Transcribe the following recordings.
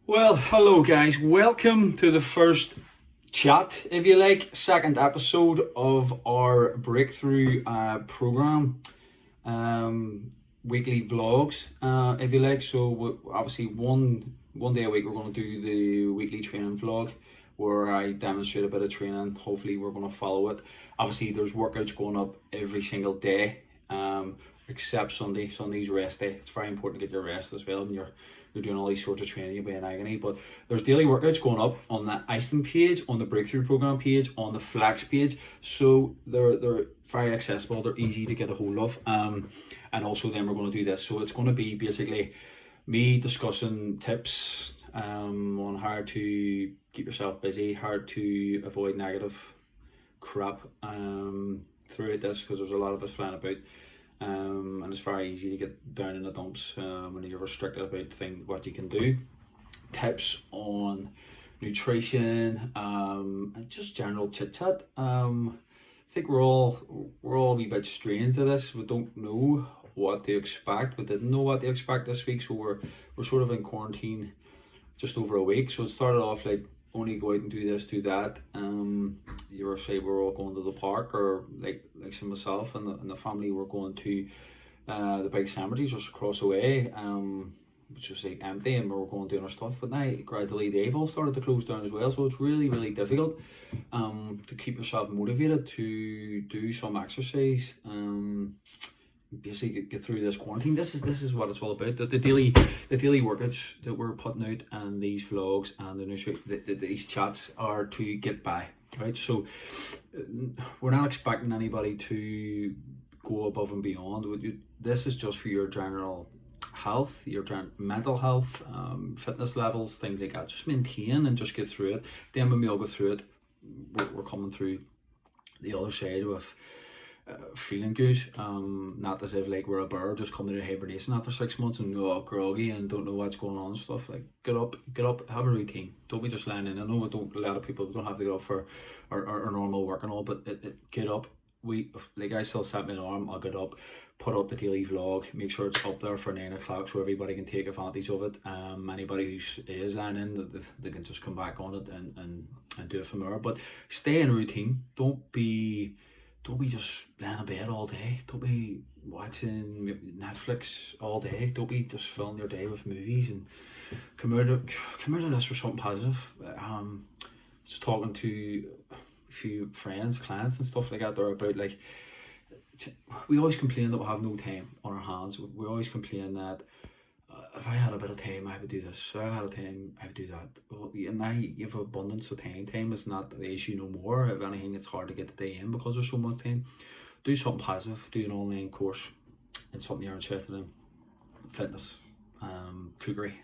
Well, hello guys. Welcome to the first chat, if you like, second episode of our breakthrough program, weekly vlogs, if you like. So obviously one day a week we're going to do the weekly training vlog where I demonstrate a bit of training. Hopefully we're going to follow it. Obviously there's workouts going up every single day, except Sunday. Sunday's rest day. It's very important to get your rest as well when you're doing all these sorts of training. You'll be in agony. But there's daily workouts going up on the Ashton page, on the breakthrough program page, on the flex page. So they're very accessible. They're easy to get a hold of. And also then we're going to do this. So it's going to be basically me discussing tips on how to keep yourself busy, how to avoid negative crap throughout this, because there's a lot of us flying about. And it's very easy to get down in the dumps when you're restricted about what you can do. Tips on nutrition, and just general chit chat. I think we're all a wee bit strange to this. We don't know what to expect. We didn't know what to expect this week, so we're sort of in quarantine just over a week. So it started off like only go out and do this, do that. You were say we're all going to the park, or like some myself and the family were going to the big cemeteries just across the way, which was like empty, and we were going doing our stuff. But now gradually they've all started to close down as well, so it's really difficult to keep yourself motivated to do some exercise. Basically get through this quarantine. This is what it's all about. The daily workouts that we're putting out, and these vlogs and these chats are to get by, right? So we're not expecting anybody to go above and beyond. This is just for your general health, your mental health, fitness levels, things like that. Just maintain and just get through it. Then when we all go through it, we're coming through the other side with feeling good, not as if like we're a bird just coming out of hibernation after 6 months and groggy and don't know what's going on and stuff. Like get up, have a routine. Don't be just lying in. I know a lot of people don't have to get up for our normal work and all, but get up. I still set my alarm. I'll get up, put up the daily vlog, make sure it's up there for 9 o'clock so everybody can take advantage of it. Anybody who is lying in, they can just come back on it and do it from there. But stay in a routine. Don't be just laying in bed all day. Don't be watching Netflix all day. Don't be just filling your day with movies, and come out of this with something positive. Just talking to a few friends, clients and stuff like that, they're about like, we always complain that we have no time on our hands. We always complain that if I had a bit of time, I would do this. If I had a time, I would do that. Well, and now you have abundance of time. Time is not the issue no more. If anything, it's hard to get the day in because there's so much time. Do something positive. Do an online course in something you're interested in. Fitness, cookery.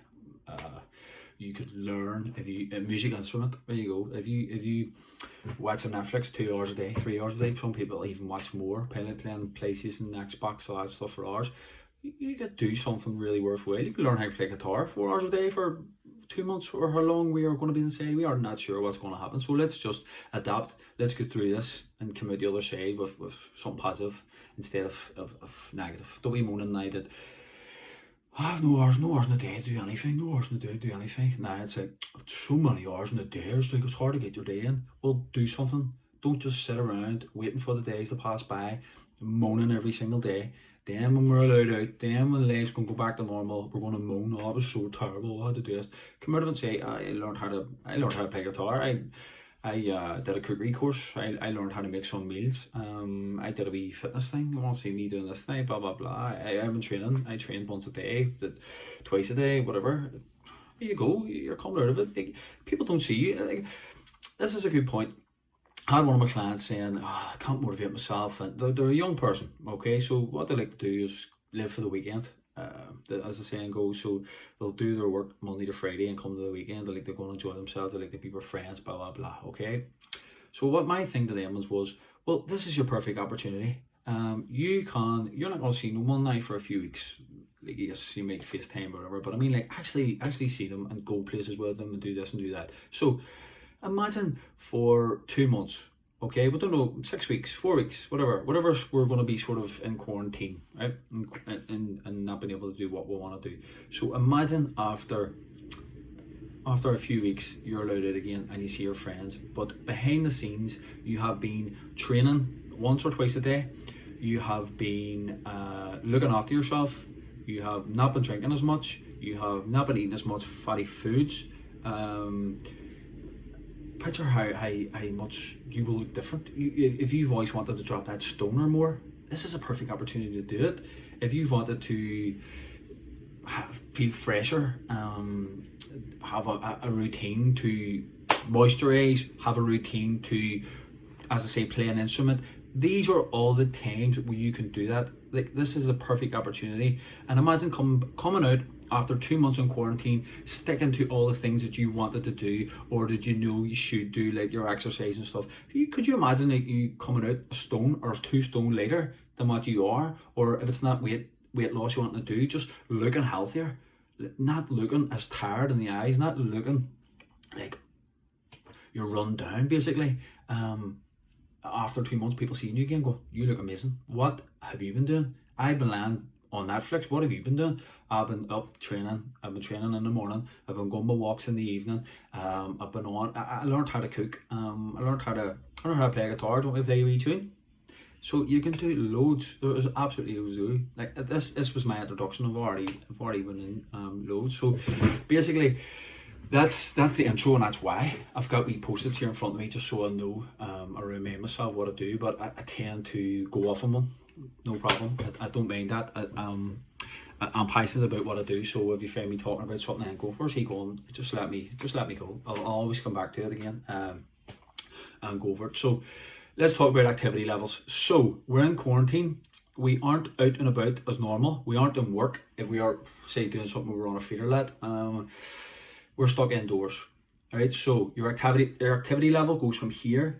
You could learn if you a music instrument. There you go. If you watch on Netflix 2 hours a day, 3 hours a day. Some people even watch more. Playing PlayStation, Xbox, all that stuff for hours. You could do something really worthwhile. You could learn how to play guitar 4 hours a day for 2 months, or how long we are going to be inside. We are not sure what's going to happen. So let's just adapt. Let's get through this and come out the other side with something positive instead of negative. Don't be moaning now that I have no hours in the day to do anything, no hours in the day to do anything. Now it's like so many hours in the day, it's like it's hard to get your day in. Well, do something. Don't just sit around waiting for the days to pass by, moaning every single day. Then when we're allowed out, then when life's going to go back to normal, we're going to moan, oh, it was so terrible, I had to do this. Come out of it and say, I learned how to play guitar. I did a cookery course. I learned how to make some meals. I did a wee fitness thing. You want to see me doing this thing, blah blah blah. I've been training. I train once a day, twice a day, whatever. There you go. You're coming out of it. Like, people don't see you. Like, this is a good point. I had one of my clients saying, I can't motivate myself, and they're a young person, okay? So what they like to do is live for the weekend, as the saying goes. So they'll do their work Monday to Friday and come to the weekend. They like to go and enjoy themselves. They like to be with friends, blah, blah, blah, okay? So what my thing to them was, well, this is your perfect opportunity. You're not going to see no one now for a few weeks. Like, yes, you make FaceTime or whatever, but I mean, like, actually see them and go places with them and do this and do that. So imagine for 2 months, okay, we don't know, 6 weeks, 4 weeks, whatever we're going to be sort of in quarantine, right, and not being able to do what we want to do. So imagine after after a few weeks, you're allowed out again and you see your friends. But behind the scenes, you have been training once or twice a day. You have been looking after yourself. You have not been drinking as much. You have not been eating as much fatty foods. Picture how much you will look different. If you've always wanted to drop that stone or more, this is a perfect opportunity to do it. If you've wanted to feel fresher, have a routine to moisturize, have a routine to, as I say, play an instrument, these are all the times where you can do that. Like, this is a perfect opportunity. And imagine coming out after 2 months in quarantine, sticking to all the things that you wanted to do, or did you know you should do, like your exercise and stuff. Could you imagine like you coming out a stone or 2 stone later than what you are? Or if it's not weight loss you want to do, just looking healthier, not looking as tired in the eyes, not looking like you're run down basically. After 2 months, people seeing you again go, you look amazing. What have you been doing? I've been lying on Netflix. What have you been doing? I've been up training. I've been training in the morning. I've been going my walks in the evening. I've been on. I learned how to cook. I learned how to play guitar. Don't we play a wee tune? So you can do loads. There's absolutely loads to do. Like this was my introduction. I've already been in loads. So basically, that's the intro, and that's why I've got wee post-its here in front of me just so I know, I remind myself what I do. But I tend to go off on one, no problem. I don't mind that. I'm passionate about what I do, so if you find me talking about something and go, where's he going? Just let me go. I'll always come back to it again and go over it. So let's talk about activity levels. So we're in quarantine. We aren't out and about as normal. We aren't in work. If we are, say, doing something we're on a feeder let, we're stuck indoors. All right. So your activity level goes from here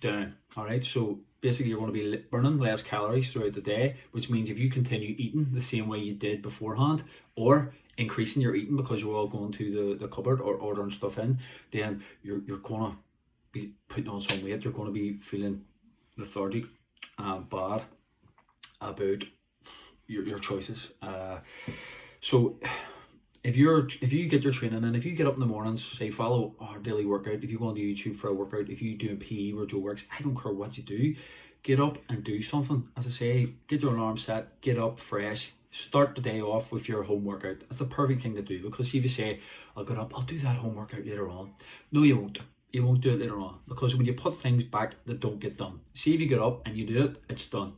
down. All right. So basically, you're going to be burning less calories throughout the day, which means if you continue eating the same way you did beforehand, or increasing your eating because you're all going to the cupboard or ordering stuff in, then you're going to be putting on some weight. You're going to be feeling lethargic and bad about your choices. So if you get your training in, if you get up in the mornings, say follow our daily workout, if you go on YouTube for a workout, if you do PE where Joe works, I don't care what you do, get up and do something. As I say, get your alarm set, get up fresh, start the day off with your home workout. That's the perfect thing to do, because if you say, I'll get up, I'll do that home workout later on. No, you won't. You won't do it later on, because when you put things back that don't get done, see if you get up and you do it, it's done.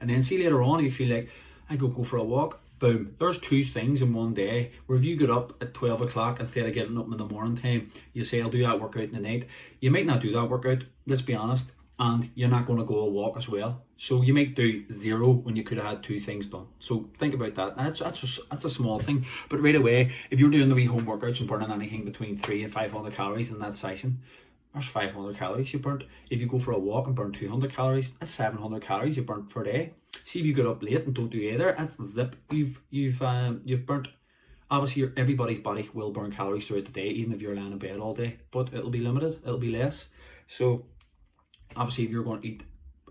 And then see later on, if you feel like, I go for a walk, boom, there's 2 things in one day where if you get up at 12 o'clock instead of getting up in the morning time, you say, I'll do that workout in the night. You might not do that workout, let's be honest, and you're not going to go a walk as well. So you might do 0 when you could have had 2 things done. So think about that. That's a small thing. But right away, if you're doing the wee home workouts and burning anything between 300 and 500 calories in that session, there's 500 calories you burnt. If you go for a walk and burn 200 calories, that's 700 calories you burnt per day. See if you get up late and don't do either, that's zip. You've burnt. Obviously, everybody's body will burn calories throughout the day, even if you're lying in bed all day. But it'll be limited. It'll be less. So obviously, if you're going to eat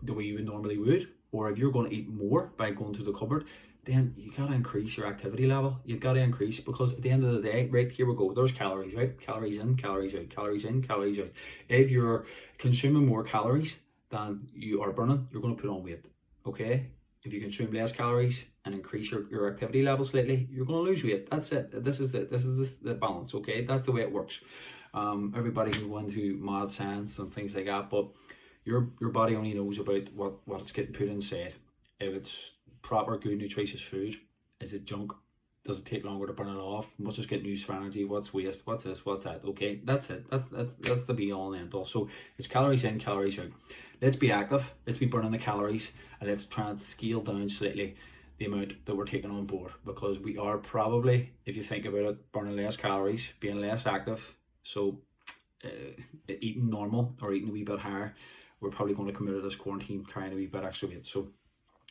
the way you would normally would, or if you're going to eat more by going to the cupboard, then you got to increase your activity level. You've got to increase, because at the end of the day, right, here we go, there's calories, right? Calories in, calories out, calories in, calories out. If you're consuming more calories than you are burning, you're going to put on weight, okay? If you consume less calories and increase your activity level slightly, you're going to lose weight. That's it. This is the balance, okay? That's the way it works. Everybody can go into mad science and things like that, but your body only knows about what's getting put inside. If it's proper, good, nutritious food, is it junk? Does it take longer to burn it off? What's just getting used for energy? What's waste? What's this? What's that? Okay, that's it. That's the be all and end all. So it's calories in, calories out. Let's be active. Let's be burning the calories, and let's try and scale down slightly the amount that we're taking on board, because we are probably, if you think about it, burning less calories, being less active. So eating normal or eating a wee bit higher, we're probably going to come out of this quarantine carrying a wee bit extra weight. So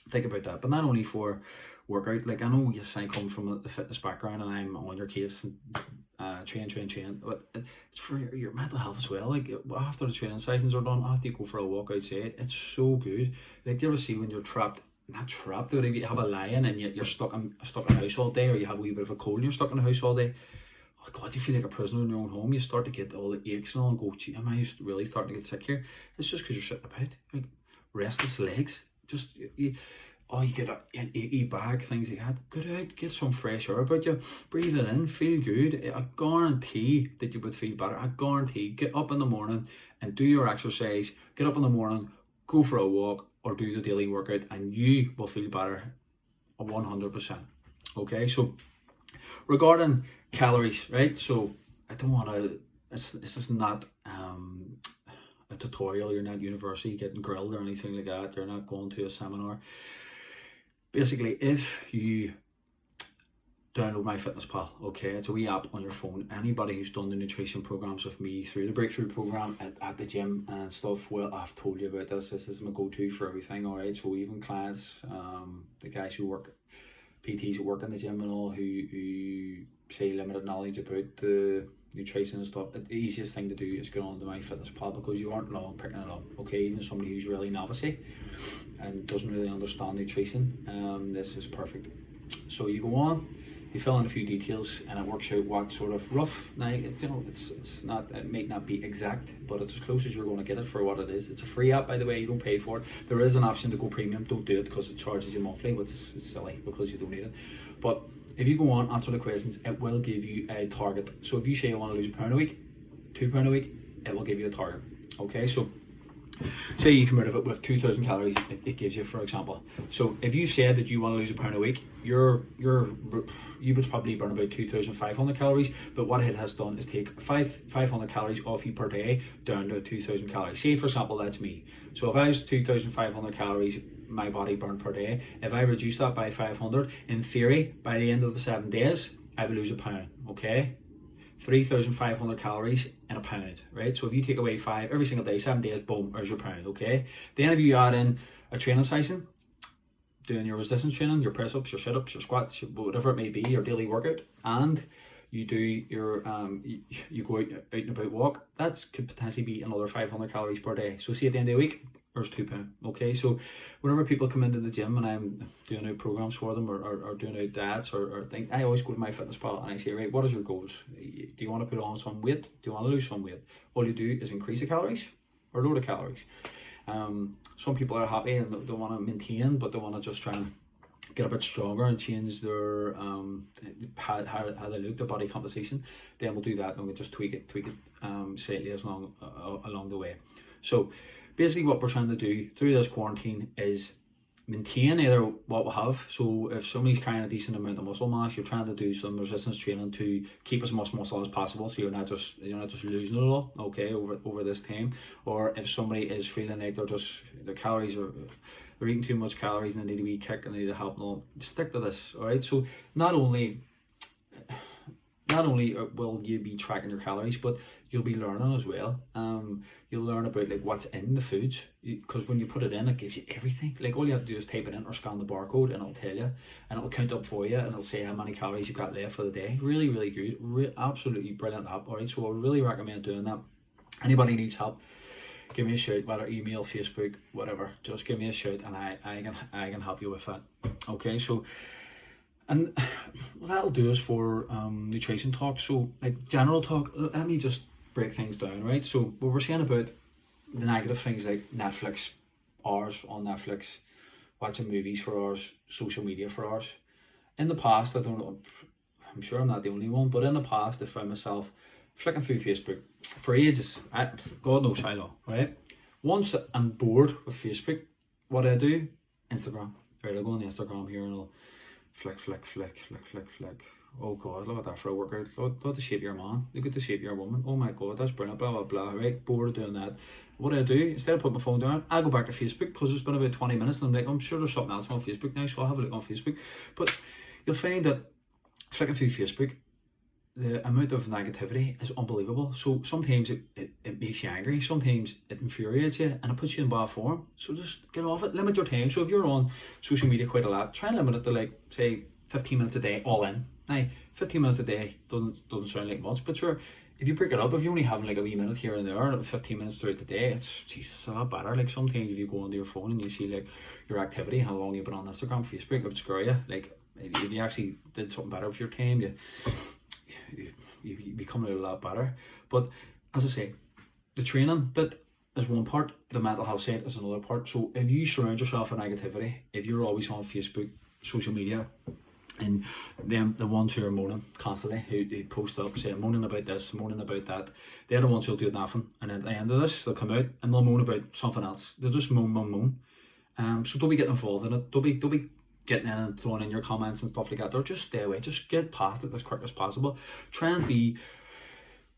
think about that. But not only for workout, like I know, yes, I come from the fitness background and I'm on your case and train, but it's for your mental health as well. Like after the training sessions are done, after you go for a walk outside, it's so good. Like, do you ever see when you're not trapped, but if you have a lion and you're stuck in a house all day, or you have a wee bit of a cold and you're stuck in a house all day, oh God, you feel like a prisoner in your own home. You start to get all the aches and all and go, gee, am I really starting to get sick here? It's just because you're sitting about. Like, restless legs. Just, you get an achy back, things like that. Get out, get some fresh air about you. Breathe it in, feel good. I guarantee that you would feel better. I guarantee. Get up in the morning and do your exercise. Get up in the morning, go for a walk or do the daily workout and you will feel better 100%. Okay, so regarding calories, right? So I don't want to, this is not a tutorial. You're not at university getting grilled or anything like that. You're not going to a seminar. Basically, if you download MyFitnessPal, okay, it's a wee app on your phone. Anybody who's done the nutrition programs with me through the breakthrough program at the gym and stuff, well, I've told you about this. This is my go-to for everything. All right, so even clients, the guys who work, PTs who work in the gym and all, who say limited knowledge about the nutrition and stuff, the easiest thing to do is go on to MyFitnessPal because you aren't long picking it up. Okay, even somebody who's really novice and doesn't really understand nutrition, this is perfect. So you go on, you fill in a few details, and it works out what sort of rough. Now, it's not, it might not be exact, but it's as close as you're going to get it for what it is. It's a free app, by the way. You don't pay for it. There is an option to go premium. Don't do it because it charges you monthly, which is silly because you don't need it. But if you go on, answer the questions, it will give you a target. So if you say I want to lose £1 a week, £2 a week, it will give you a target. Okay, so say you come out of it with 2,000 calories, it gives you, for example. So if you said that you want to lose £1 a week, you would probably burn about 2,500 calories, but what it has done is take 500 calories off you per day down to 2,000 calories. Say, for example, that's me. So if I was 2,500 calories my body burned per day, if I reduce that by 500, in theory, by the end of the 7 days, I would lose £1, okay? 3,500 calories in a pound, right? So if you take away 5 every single day, 7 days, boom, there's your pound, okay? Then if you add in a training session, doing your resistance training, your press-ups, your sit-ups, your squats, whatever it may be, your daily workout, and you do your, you go out and about walk, that could potentially be another 500 calories per day. So see at the end of the week, there's £2, okay? So whenever people come into the gym and I'm doing out programs for them or doing out diets or things, I always go to MyFitnessPal and I say, right, what is your goals? Do you want to put on some weight? Do you want to lose some weight? All you do is increase the calories or load the calories. Some people are happy and they want to maintain, but they want to just try and get a bit stronger and change their how they look, their body composition. Then we'll do that and we'll just tweak it slightly along the way. So basically what we're trying to do through this quarantine is maintain either what we have. So if somebody's carrying a decent amount of muscle mass, you're trying to do some resistance training to keep as much muscle as possible, so you're not just losing it all, okay, over this time. Or if somebody is feeling like their calories they're eating too much calories and they need a wee kick and they need help and all, stick to this, all right? So not only will you be tracking your calories, but you'll be learning as well. You'll learn about like what's in the foods, because when you put it in, it gives you everything. Like all you have to do is type it in or scan the barcode and it'll tell you, and it'll count up for you, and it'll say how many calories you've got left for the day. Really, really good. Absolutely brilliant app. All right, so I would really recommend doing that. Anybody needs help, give me a shout, whether email, Facebook, whatever. Just give me a shout and I can help you with that. Okay, so. And what that'll do is for nutrition talk, so like general talk, let me just break things down, right? So what we're saying about the negative things like Netflix, hours on Netflix, watching movies for hours, social media for hours. In the past, I don't know, I'm sure I'm not the only one, but in the past I found myself flicking through Facebook for ages, God knows how long, right? Once I'm bored with Facebook, what do I do? Instagram. Right, I'll go on Instagram here and I'll flick. Oh God, look at that for a workout. Look at the shape of your man. Look at the shape of your woman. Oh my God, that's brilliant. Blah, blah, blah. Right, bored of doing that. What do? Instead of putting my phone down, I go back to Facebook because it's been about 20 minutes and I'm like, I'm sure there's something else on Facebook now, so I'll have a look on Facebook. But you'll find that flicking through Facebook, the amount of negativity is unbelievable. So sometimes it makes you angry, sometimes it infuriates you, and it puts you in bad form. So just get off it, limit your time. So if you're on social media quite a lot, try and limit it to like, say, 15 minutes a day, all in. Now, 15 minutes a day doesn't sound like much, but sure, if you break it up, if you're only having like a wee minute here and there, 15 minutes throughout the day, it's a lot better. Like sometimes if you go onto your phone and you see like your activity, how long you've been on Instagram, Facebook, it would scare you. Like if you actually did something better with your time, you become a lot better. But as I say, the training bit is one part, the mental health side is another part. So if you surround yourself with negativity, if you're always on Facebook, social media, and them, the ones who are moaning constantly, who post up saying moaning about this, moaning about that, they're the ones who'll do nothing. And at the end of this, they'll come out and they'll moan about something else. They'll just moan. So don't be getting involved in it. Don't be getting in and throwing in your comments and stuff like that. Or just stay away. Just get past it as quick as possible. Try and be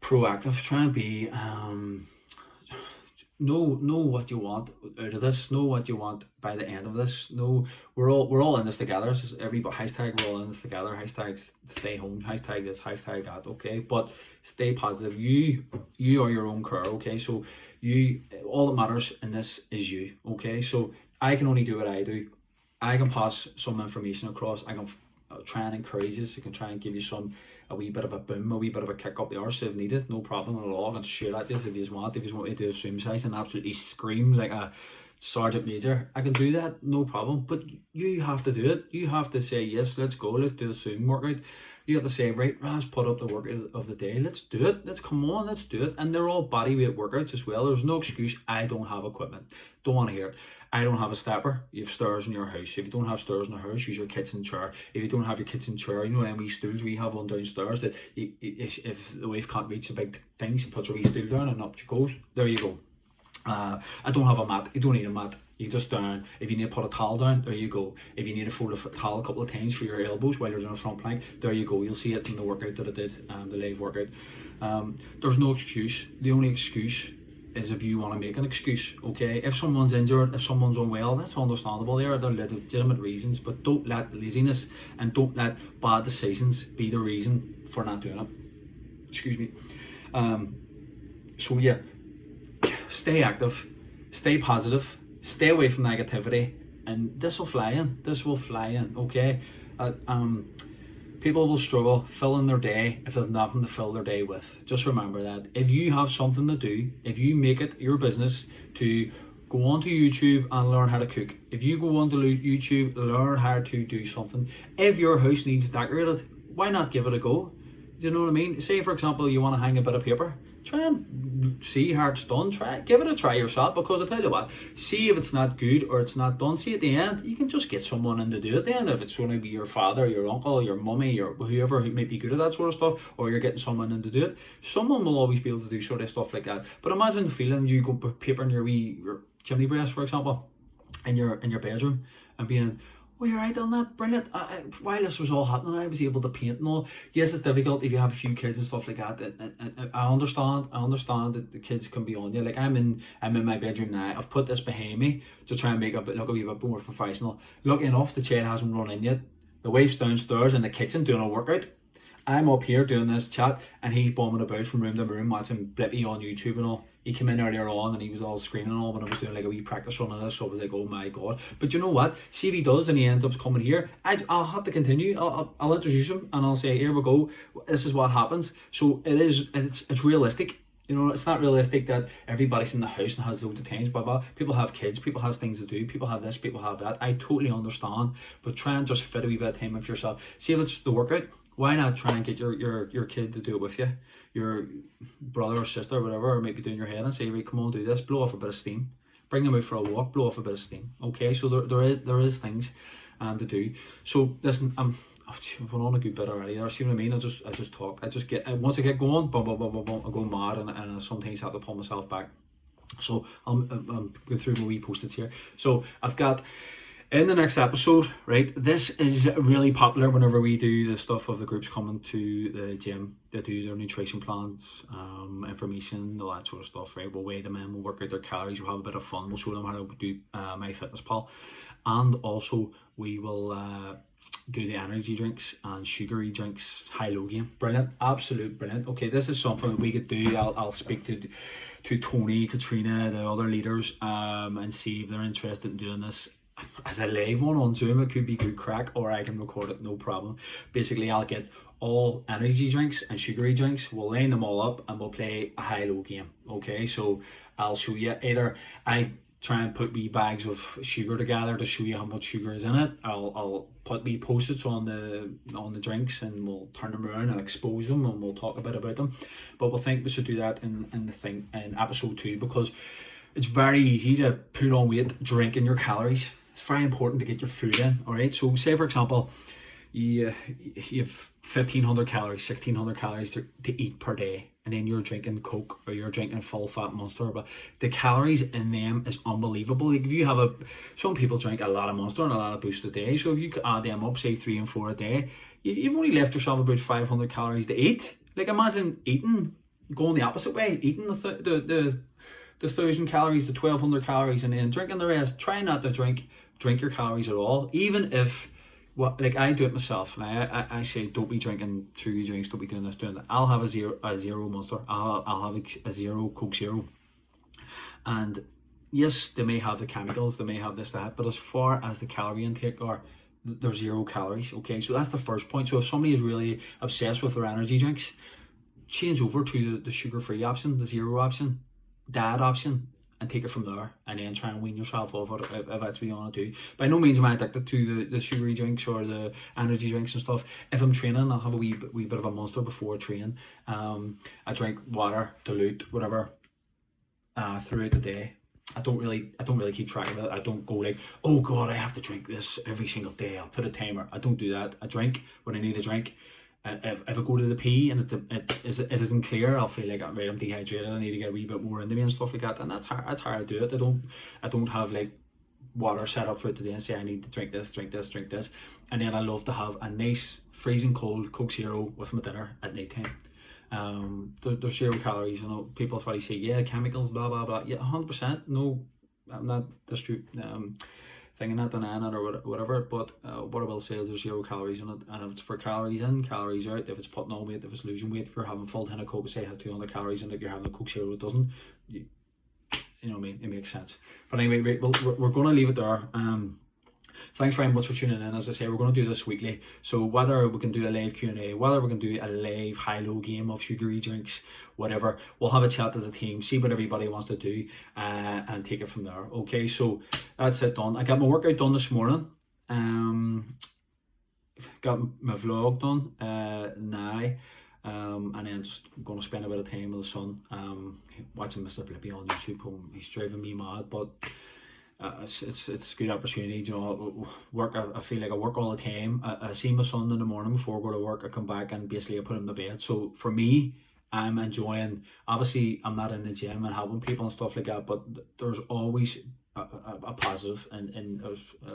proactive. Try and be know what you want out of this. Know what you want by the end of this. Know we're all in this together. So everybody hashtag we're all in this together. Hashtag stay home. Hashtag this. Hashtag that. Okay, but stay positive. You are your own crew. Okay, so you, all that matters in this is you. Okay, so I can only do what I do. I can pass some information across. I can try and encourage you. I can try and give you a wee bit of a boom, a wee bit of a kick up the arse if needed. No problem at all. I can shoot at you if you want. If you want me to do a swim size and absolutely scream like a sergeant major, I can do that. No problem. But you have to do it. You have to say yes. Let's go. Let's do a swim workout. You have to say, right, let's put up the workout of the day. Let's do it. Let's come on. Let's do it. And they're all body weight workouts as well. There's no excuse. I don't have equipment. Don't want to hear it. I don't have a stepper. You have stairs in your house. If you don't have stairs in the house, use your kitchen chair. If you don't have your kitchen chair, you know them wee stools, we have one downstairs that if the wife can't reach the big things, she puts a wee stool down and up she goes. There you go. I don't have a mat. You don't need a mat. You just down. If you need to put a towel down, there you go. If you need to fold a towel a couple of times for your elbows while you're doing a front plank, there you go. You'll see it in the workout that I did, the live workout. There's no excuse. The only excuse is if you want to make an excuse. Okay, if someone's injured, if someone's unwell, that's understandable. There are legitimate reasons, but don't let laziness and don't let bad decisions be the reason for not doing it. Excuse me. So yeah, stay active, stay positive, stay away from negativity, and this will fly in. This will fly in. Okay. People will struggle filling their day if they've nothing to fill their day with. Just remember that. If you have something to do, if you make it your business to go onto YouTube and learn how to cook, if you go onto YouTube, learn how to do something. If your house needs decorated, why not give it a go? Do you know what I mean? Say for example you want to hang a bit of paper, try and see how it's done. Give it a try yourself, because I tell you what, see if it's not good or it's not done. See at the end, you can just get someone in to do it then. If it's going to be your father, your uncle, your mummy, or whoever who may be good at that sort of stuff, or you're getting someone in to do it, someone will always be able to do sort of stuff like that. But imagine the feeling you go put paper in your chimney breast, for example, in your bedroom, and being, oh, you're right on that, brilliant. While this was all happening, I was able to paint and all. Yes, it's difficult if you have a few kids and stuff like that. And I understand that the kids can be on you. Like I'm in my bedroom now. I've put this behind me to try and make it look a wee bit more professional. Lucky enough, the chair hasn't run in yet. The wife's downstairs in the kitchen doing a workout. I'm up here doing this chat, and he's bombing about from room to room watching Blippy on YouTube and all. He came in earlier on and he was all screaming and all when I was doing like a wee practice run of this, so I was like, oh my god. But you know what, see if he does and he ends up coming here, I'll have to continue. I'll introduce him and I'll say, here we go, this is what happens. So it's realistic. You know, it's not realistic that everybody's in the house and has loads of things, blah blah. People have kids, people have things to do, people have this, people have that. I totally understand, but try and just fit a wee bit of time in for yourself. See if it's the workout, why not try and get your kid to do it with you, your brother or sister or whatever, or maybe doing your head and say, right, come on, do this, blow off a bit of steam, bring them out for a walk, blow off a bit of steam. Okay, so there is things to do. So listen, I've been on a good bit already there. See what I mean? I just talk. Once I get going, boom, boom, boom, boom, boom, I go mad, and I sometimes have to pull myself back. So I'm going through my wee post-its here. So I've got, in the next episode, right, this is really popular whenever we do the stuff of the groups coming to the gym. They do their nutrition plans, information, all that sort of stuff, right? We'll weigh them in, we'll work out their calories, we'll have a bit of fun, we'll show them how to do MyFitnessPal. And also we will do the energy drinks and sugary drinks, high-low game. Brilliant, absolute brilliant. Okay, this is something that we could do. I'll speak to Tony, Katrina, the other leaders, and see if they're interested in doing this as a live one on Zoom. It could be good crack, or I can record it, no problem. Basically, I'll get all energy drinks and sugary drinks, we'll line them all up and we'll play a high-low game. Okay, so I'll show you, either I try and put wee bags of sugar together to show you how much sugar is in it. I'll put wee post-its on the drinks, and we'll turn them around and expose them, and we'll talk a bit about them. But we'll think we should do that in episode 2, because it's very easy to put on weight drinking your calories. It's very important to get your food in. All right. So say for example, you have 1,500 calories, 1,600 calories to eat per day, and then you're drinking Coke or you're drinking full fat Monster, but the calories in them is unbelievable. Like if you have some people drink a lot of Monster and a lot of Boost a day, so if you add them up, say 3 and 4 a day, you've only left yourself about 500 calories to eat. Like imagine going the opposite way, eating the 1,000 calories, the 1,200 calories, and then drinking the rest. Try not to drink your calories at all, even if. Well, like I do it myself, and I say don't be drinking sugary drinks, don't be doing this, doing that. I'll have a zero Monster, I'll have a zero Coke Zero, and yes, they may have the chemicals, they may have this, that, but as far as the calorie intake are, they're 0 calories. Okay, so that's the first point. So if somebody is really obsessed with their energy drinks, change over to the sugar-free option, the zero option, diet option, and take it from there, and then try and wean yourself off it if that's what you want to do. By no means am I addicted to the sugary drinks or the energy drinks and stuff. If I'm training, I'll have a wee bit of a Monster before training. I drink water, dilute, whatever, throughout the day. I don't really keep track of it. I don't go like, oh God, I have to drink this every single day. I'll put a timer. I don't do that. I drink when I need a drink. If I go to the pee and it isn't clear, I'll feel like I'm dehydrated. I need to get a wee bit more into me and stuff like that. And that's how I do it. I don't have like water set up for today and say I need to drink this. And then I love to have a nice freezing cold Coke Zero with my dinner at night time. There's 0 calories. You know, people probably say, yeah, chemicals, blah blah blah. Yeah, 100%. No, I'm not thinking that, denying it or whatever, but what I will say is there's 0 calories in it, and if it's for calories in, calories out, if it's putting on weight, if it's losing weight, if you're having full tin of Coke, say it has 200 calories in it, if you're having a Coke Zero, it doesn't, you know what I mean, it makes sense. But anyway, we're going to leave it there. Thanks very much for tuning in. As I say, we're going to do this weekly, so whether we can do a live Q&A, whether we can do a live high-low game of sugary drinks, whatever, we'll have a chat to the team, see what everybody wants to do, and take it from there. Okay, so that's it done. I got my workout done this morning, got my vlog done now, and then just going to spend a bit of time with the son, watching Mr. Blippi on YouTube. He's driving me mad, but it's a good opportunity, you know. I feel like I work all the time. I see my son in the morning before I go to work. I come back and basically I put him to bed. So for me, I'm enjoying, obviously I'm not in the gym and helping people and stuff like that, but there's always a positive, and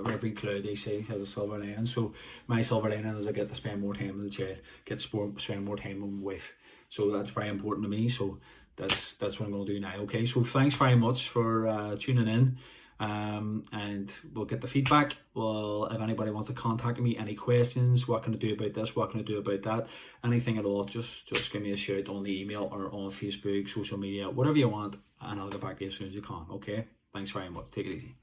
every cloud, they say, has a silver lining. So my silver lining is I get to spend more time with the child, get to spend more time with my wife. So that's very important to me. So that's what I'm going to do now. Okay, so thanks very much for tuning in. And we'll get the feedback. Well, if anybody wants to contact me, any questions, what can I do about this, what can I do about that, anything at all, just give me a shout on the email or on Facebook, social media, whatever you want, and I'll get back to you as soon as you can. Okay, thanks very much, take it easy.